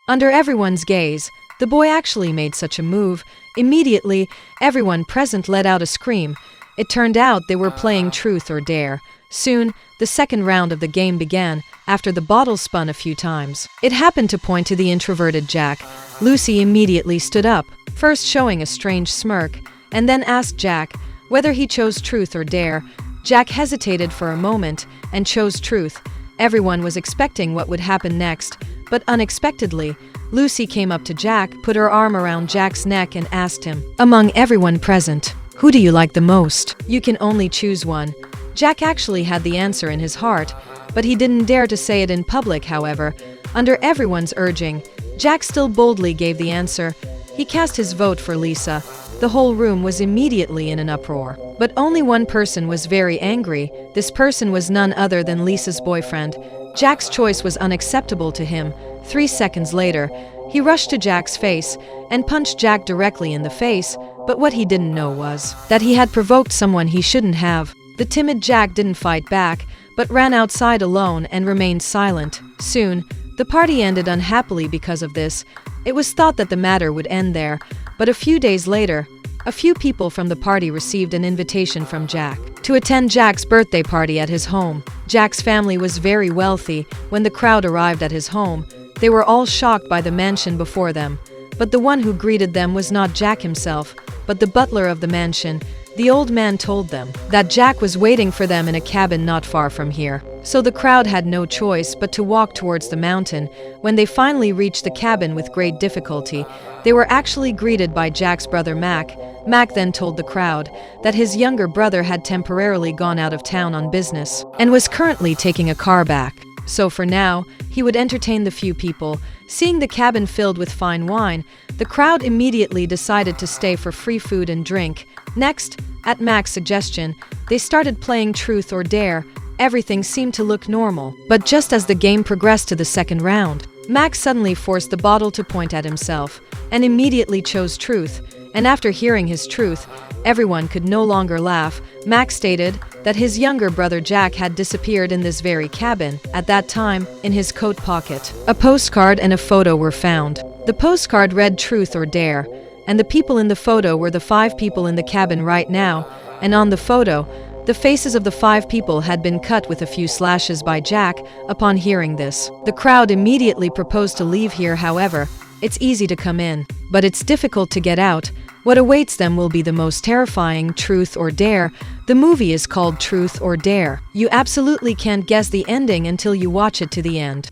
Under everyone's gaze, the boy actually made such a move. Immediately, everyone present let out a scream. It turned out they were playing Truth or Dare. Soon, the second round of the game began, after the bottle spun a few times. It happened to point to the introverted Jack. Lucy immediately stood up, first showing a strange smirk, and then asked Jack whether he chose Truth or Dare. Jack hesitated for a moment and chose Truth. Everyone was expecting what would happen next, but unexpectedly, Lucy came up to Jack, put her arm around Jack's neck and asked him, "Among everyone present, who do you like the most? You can only choose one." Jack actually had the answer in his heart, but he didn't dare to say it in public. However, under everyone's urging, Jack still boldly gave the answer. He cast his vote for Lisa. The whole room was immediately in an uproar. But only one person was very angry. This person was none other than Lisa's boyfriend. Jack's choice was unacceptable to him. 3 seconds later, he rushed to Jack's face and punched Jack directly in the face, but what he didn't know was that he had provoked someone he shouldn't have. The timid Jack didn't fight back, but ran outside alone and remained silent. Soon, the party ended unhappily because of this. It was thought that the matter would end there, but a few days later, a few people from the party received an invitation from Jack to attend Jack's birthday party at his home. Jack's family was very wealthy. When the crowd arrived at his home, they were all shocked by the mansion before them. But the one who greeted them was not Jack himself, but the butler of the mansion. The old man told them that Jack was waiting for them in a cabin not far from here. So the crowd had no choice but to walk towards the mountain. When they finally reached the cabin with great difficulty, they were actually greeted by Jack's brother Mac. Mac then told the crowd that his younger brother had temporarily gone out of town on business and was currently taking a car back. So for now, he would entertain the few people. Seeing the cabin filled with fine wine, the crowd immediately decided to stay for free food and drink. Next, at Mac's suggestion, they started playing Truth or Dare. Everything seemed to look normal. But just as the game progressed to the second round, Mac suddenly forced the bottle to point at himself and immediately chose Truth. And after hearing his truth, everyone could no longer laugh. Mac stated that his younger brother Jack had disappeared in this very cabin. At that time, in his coat pocket, a postcard and a photo were found. The postcard read Truth or Dare, and the people in the photo were the 5 people in the cabin right now, and on the photo, the faces of the 5 people had been cut with a few slashes by Jack. Upon hearing this, the crowd immediately proposed to leave here. However, it's easy to come in, but it's difficult to get out. What awaits them will be the most terrifying. Truth or Dare. The movie is called Truth or Dare. You absolutely can't guess the ending until you watch it to the end.